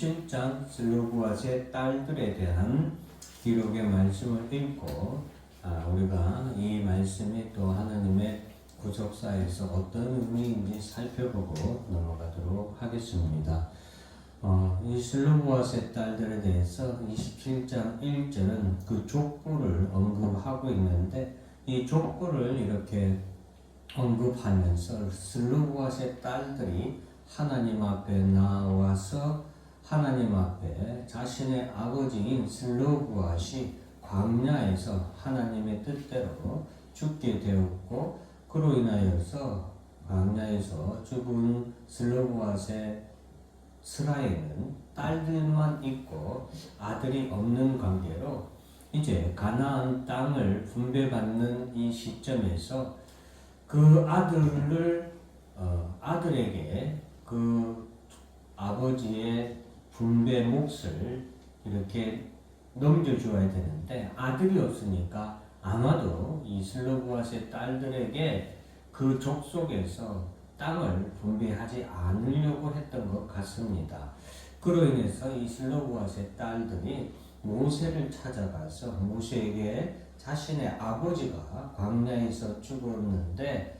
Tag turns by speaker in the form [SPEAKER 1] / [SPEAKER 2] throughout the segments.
[SPEAKER 1] 7장 슬로브앗의 딸들에 대한 기록의 말씀을 읽고 우리가 이 말씀이 또 하나님의 구속사에서 어떤 의미인지 살펴보고 넘어가도록 하겠습니다. 이 슬로브앗의 딸들에 대해서 27장 1절은 그 족보를 언급하고 있는데 이 족보를 이렇게 언급하면서 슬로브앗의 딸들이 하나님 앞에 나와서 하나님 앞에 자신의 아버지인 슬로브앗이 광야에서 하나님의 뜻대로 죽게 되었고 그로 인하여서 광야에서 죽은 슬로브앗의 스라에는 딸들만 있고 아들이 없는 관계로 이제 가나안 땅을 분배받는 이 시점에서 그 아들에게 그 아버지의 분배 몫을 이렇게 넘겨줘야 되는데 아들이 없으니까 아마도 이 슬로브앗의 딸들에게 그 족속에서 땅을 분배하지 않으려고 했던 것 같습니다. 그로 인해서 이 슬로브앗의 딸들이 모세를 찾아가서 모세에게 자신의 아버지가 광야에서 죽었는데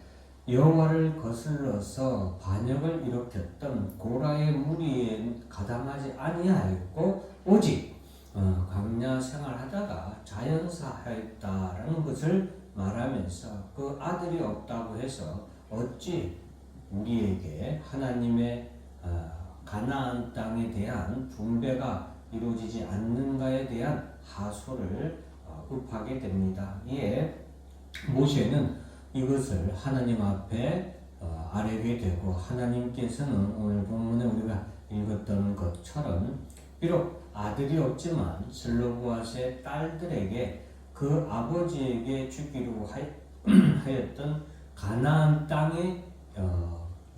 [SPEAKER 1] 여호와를 거슬러서 반역을 일으켰던 고라의 무리에 가담하지 아니하였고 오직 광야 생활하다가 자연사하였다라는 것을 말하면서 그 아들이 없다고 해서 어찌 우리에게 하나님의 가나안 땅에 대한 분배가 이루어지지 않는가에 대한 하소를 굽하게 됩니다. 이에 모세는 이것을 하나님 앞에 아뢰게 되고 하나님께서는 오늘 본문에 우리가 읽었던 것처럼 비록 아들이 없지만 슬로브앗의 딸들에게 그 아버지에게 주기로 하였던 가나안 땅의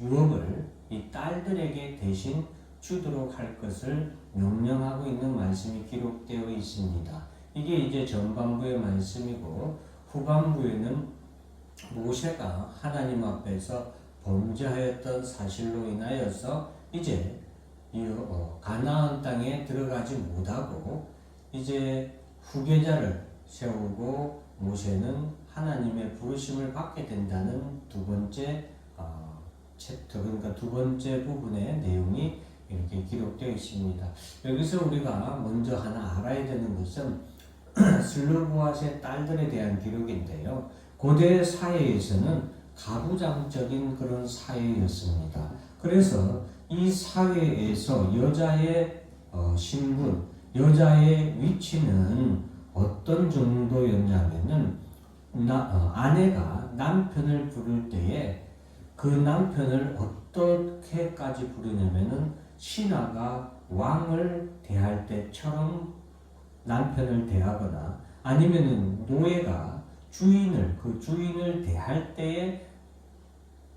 [SPEAKER 1] 유업을 이 딸들에게 대신 주도록 할 것을 명령하고 있는 말씀이 기록되어 있습니다. 이게 이제 전반부의 말씀이고 후반부에는 모세가 하나님 앞에서 범죄하였던 사실로 인하여서 이제 가나안 땅에 들어가지 못하고 이제 후계자를 세우고 모세는 하나님의 부르심을 받게 된다는 두 번째 챕터, 그러니까 두 번째 부분의 내용이 이렇게 기록되어 있습니다. 여기서 우리가 먼저 하나 알아야 되는 것은 슬로브앗의 딸들에 대한 기록인데요. 고대 사회에서는 가부장적인 그런 사회였습니다. 그래서 이 사회에서 여자의 신분, 여자의 위치는 어떤 정도였냐면은 아내가 남편을 부를 때에 그 남편을 어떻게까지 부르냐면은 신하가 왕을 대할 때처럼 남편을 대하거나 아니면은 노예가 그 주인을 대할 때에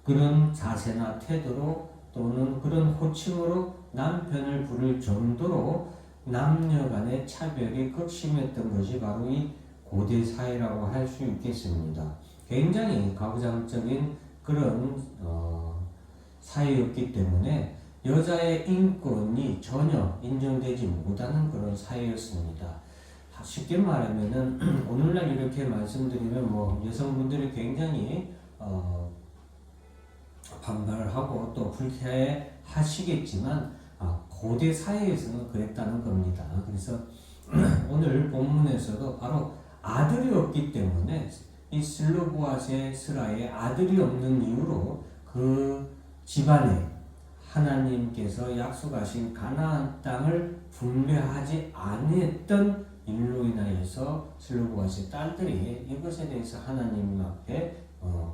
[SPEAKER 1] 그런 자세나 태도로 또는 그런 호칭으로 남편을 부를 정도로 남녀 간의 차별이 극심했던 것이 바로 이 고대 사회라고 할 수 있겠습니다. 굉장히 가부장적인 그런 사회였기 때문에 여자의 인권이 전혀 인정되지 못하는 그런 사회였습니다. 쉽게 말하면은 오늘날 이렇게 말씀드리면 여성분들이 굉장히 반발을 하고 또 불쾌해 하시겠지만 고대 사회에서는 그랬다는 겁니다. 그래서 오늘 본문에서도 바로 아들이 없기 때문에 이 슬로브앗의 스라에 아들이 없는 이유로 그 집안에 하나님께서 약속하신 가나안 땅을 분배하지 아니했던 일로 인하여서 슬로브앗의 딸들이 이것에 대해서 하나님 앞에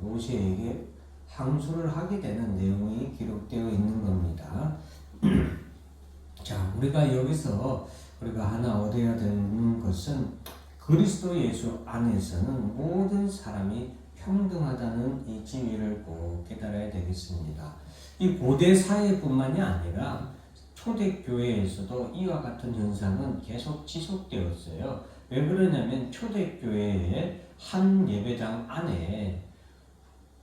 [SPEAKER 1] 모세에게 항소를 하게 되는 내용이 기록되어 있는 겁니다. 자, 우리가 여기서 우리가 하나 얻어야 되는 것은 그리스도 예수 안에서는 모든 사람이 평등하다는 이 진리를 꼭 깨달아야 되겠습니다. 이 고대 사회뿐만이 아니라 초대교회에서도 이와 같은 현상은 계속 지속되었어요. 왜 그러냐면 초대교회의 한 예배당 안에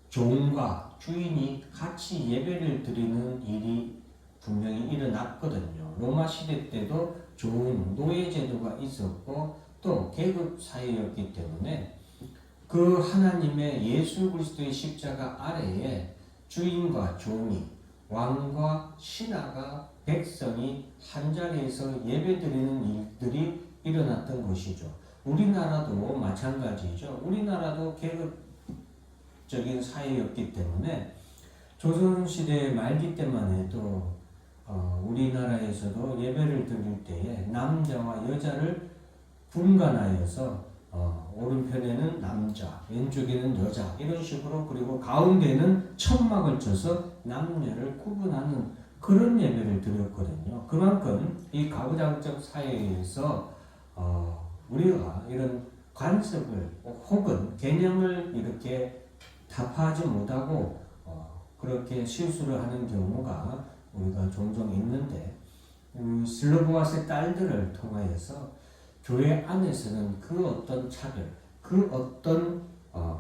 [SPEAKER 1] 종과 주인이 같이 예배를 드리는 일이 분명히 일어났거든요. 로마 시대 때도 좋은 노예제도가 있었고 또 계급 사회였기 때문에 그 하나님의 예수 그리스도의 십자가 아래에 주인과 종이, 왕과 신하가, 백성이 한자리에서 예배드리는 일들이 일어났던 것이죠. 우리나라도 마찬가지죠. 우리나라도 계급적인 사회였기 때문에 조선시대 말기 때만 해도 우리나라에서도 예배를 드릴 때에 남자와 여자를 분간하여서 오른편에는 남자, 왼쪽에는 여자 이런 식으로, 그리고 가운데는 천막을 쳐서 남녀를 구분하는 그런 예배를 드렸거든요. 그만큼 이 가부장적 사회에서 우리가 이런 관습을 혹은 개념을 이렇게 타파하지 못하고 그렇게 실수를 하는 경우가 우리가 종종 있는데, 슬로보아스의 딸들을 통하여서 교회 안에서는 그 어떤 차별, 그 어떤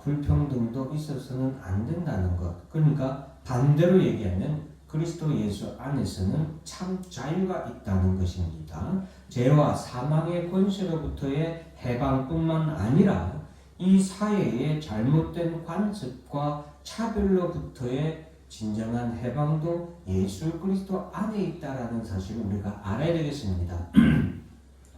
[SPEAKER 1] 불평등도 있어서는 안 된다는 것. 그러니까 반대로 얘기하면 그리스도 예수 안에서는 참 자유가 있다는 것입니다. 죄와 사망의 권세로부터의 해방뿐만 아니라 이 사회의 잘못된 관습과 차별로부터의 진정한 해방도 예수 그리스도 안에 있다라는 사실을 우리가 알아야 되겠습니다.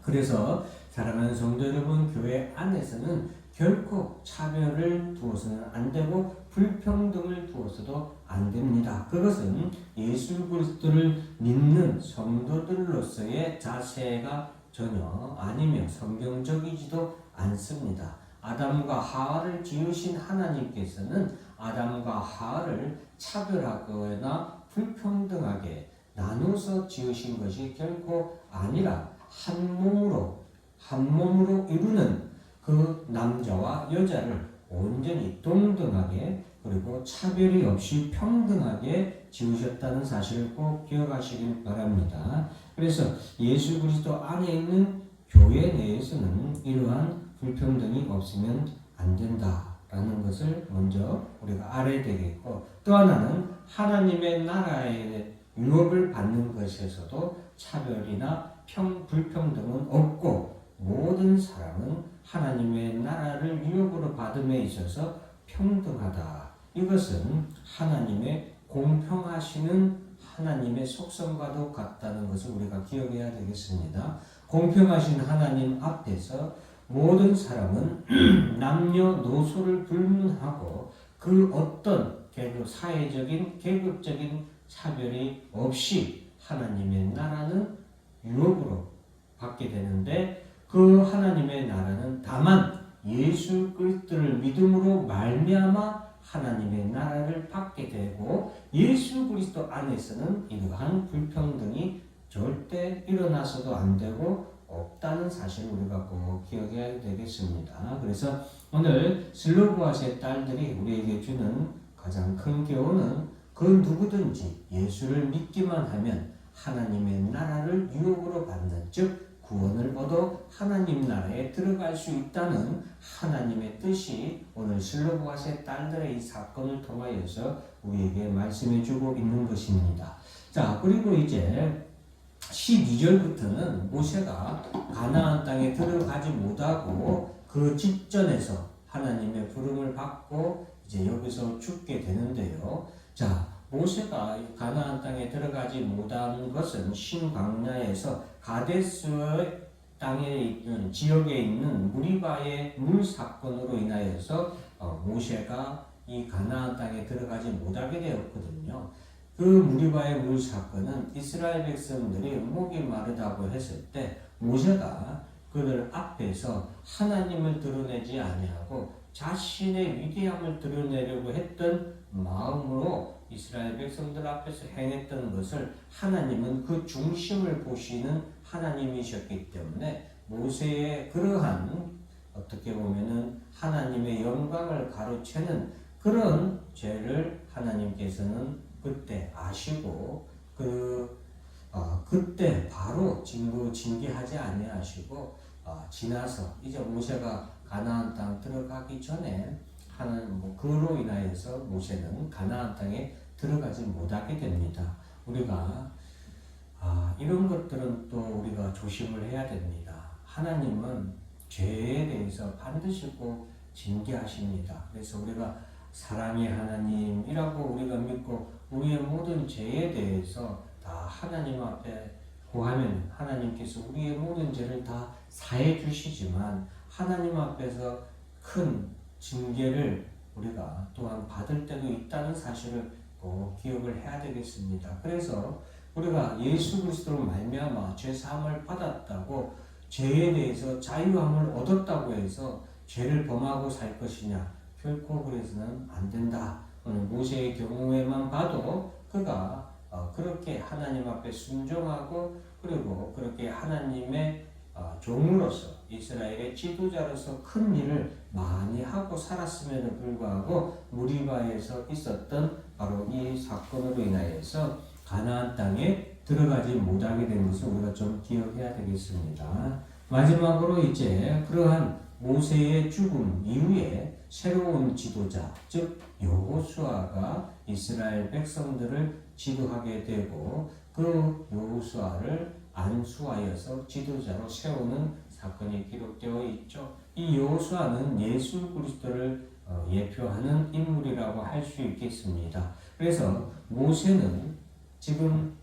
[SPEAKER 1] 그래서 사랑하는 성도 여러분, 교회 안에서는 결코 차별을 두어서는 안 되고 불평등을 두어서도 안 됩니다. 그것은 예수 그리스도를 믿는 성도들로서의 자세가 전혀 아니며 성경적이지도 않습니다. 아담과 하와를 지으신 하나님께서는 아담과 하와를 차별하거나 불평등하게 나누어서 지으신 것이 결코 아니라 한 몸으로 이루는 그 남자와 여자를 온전히 동등하게, 그리고 차별이 없이 평등하게 지으셨다는 사실을 꼭 기억하시길 바랍니다. 그래서 예수 그리스도 안에 있는 교회 내에서는 이러한 불평등이 없으면 안 된다라는 것을 먼저 우리가 알아야 되겠고, 또 하나는 하나님의 나라의 유업을 받는 것에서도 차별이나 불평등은 없고, 모든 사람은 하나님의 나라를 유업으로 받음에 있어서 평등하다. 이것은 하나님의 공평하시는 하나님의 속성과도 같다는 것을 우리가 기억해야 되겠습니다. 공평하신 하나님 앞에서 모든 사람은 남녀노소를 불문하고 그 어떤 사회적인 계급적인 차별이 없이 하나님의 나라는 유업으로 받게 되는데, 그 하나님의 나라는 다만 예수 그리스도를 믿음으로 말미암아 하나님의 나라를 받게 되고, 예수 그리스도 안에서는 이러한 불평등이 절대 일어나서도 안 되고 없다는 사실을 우리가 꼭 기억해야 되겠습니다. 그래서 오늘 슬로보아스의 딸들이 우리에게 주는 가장 큰 교훈은, 그 누구든지 예수를 믿기만 하면 하나님의 나라를 유업으로 받는, 즉 구원을 얻어 하나님 나라에 들어갈 수 있다는 하나님의 뜻이 오늘 슬로보아스의 딸들의 이 사건을 통하여서 우리에게 말씀해 주고 있는 것입니다. 자, 그리고 이제 12절부터는 모세가 가나안 땅에 들어가지 못하고 그 직전에서 하나님의 부름을 받고 이제 여기서 죽게 되는데요. 자, 모세가 가나안 땅에 들어가지 못한 것은 신광야에서 가데스 땅에 있는 지역에 있는 무리바의 물 사건으로 인하여서 모세가 이 가나안 땅에 들어가지 못하게 되었거든요. 그 무리바의 물 사건은 이스라엘 백성들이 목이 마르다고 했을 때 모세가 그들 앞에서 하나님을 드러내지 아니하고 자신의 위대함을 드러내려고 했던 마음으로 이스라엘 백성들 앞에서 행했던 것을, 하나님은 그 중심을 보시는 하나님이셨기 때문에 모세의 그러한 어떻게 보면은 하나님의 영광을 가로채는 그런 죄를 하나님께서는 그때 아시고 그때 바로 징계하지 아니하시고 지나서 이제 모세가 가나안 땅 들어가기 전에 그로 인하여서 모세는 가나안 땅에 들어가지 못하게 됩니다. 우리가 이런 것들은 또 우리가 조심을 해야 됩니다. 하나님은 죄에 대해서 반드시 꼭 징계하십니다. 그래서 우리가 사랑의 하나님이라고 우리가 믿고 우리의 모든 죄에 대해서 다 하나님 앞에 구하면 하나님께서 우리의 모든 죄를 다 사해 주시지만 하나님 앞에서 큰 징계를 우리가 또한 받을 때도 있다는 사실을 꼭 기억을 해야 되겠습니다. 그래서 우리가 예수 그리스도로 말미암아 죄 사함을 받았다고 죄에 대해서 자유함을 얻었다고 해서 죄를 범하고 살 것이냐? 결코 그래서는 안 된다. 오늘 모세의 경우에만 봐도 그가 그렇게 하나님 앞에 순종하고 그리고 그렇게 하나님의 종으로서 이스라엘의 지도자로서 큰 일을 많이 하고 살았음에도 불구하고 무리바에서 있었던 바로 이 사건으로 인하여서 가나안 땅에 들어가지 못하게 된 것을 우리가 좀 기억해야 되겠습니다. 마지막으로 이제 그러한 모세의 죽음 이후에 새로운 지도자, 즉 여호수아가 이스라엘 백성들을 지도하게 되고 그 여호수아를 안수하여서 지도자로 세우는 사건이 기록되어 있죠. 이 여호수아는 예수 그리스도를 예표하는 인물이라고 할 수 있겠습니다. 그래서 모세는 지금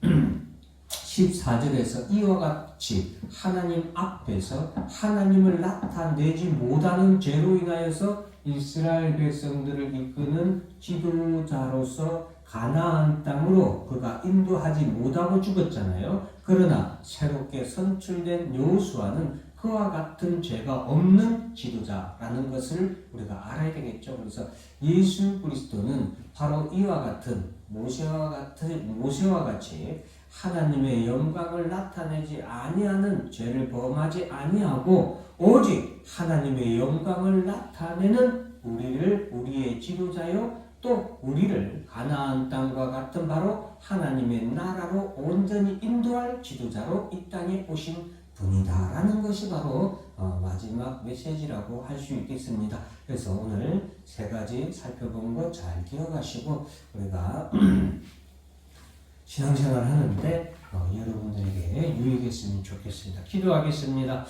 [SPEAKER 1] 14절에서 이와 같이 하나님 앞에서 하나님을 나타내지 못하는 죄로 인하여서 이스라엘 백성들을 이끄는 지도자로서 가나안 땅으로 그가 인도하지 못하고 죽었잖아요. 그러나 새롭게 선출된 여호수아는 그와 같은 죄가 없는 지도자라는 것을 우리가 알아야 되겠죠. 그래서 예수 그리스도는 바로 이와 같은 모세와 같이 하나님의 영광을 나타내지 아니하는 죄를 범하지 아니하고 오직 하나님의 영광을 나타내는 우리의 지도자요 또 우리를 가나안 땅과 같은 바로 하나님의 나라로 온전히 인도할 지도자로 이 땅에 오신 분이다라는 것이 바로 마지막 메시지라고 할 수 있겠습니다. 그래서 오늘 세 가지 살펴본 것 잘 기억하시고 우리가 신앙생활 하는데 여러분들에게 유익했으면 좋겠습니다. 기도하겠습니다.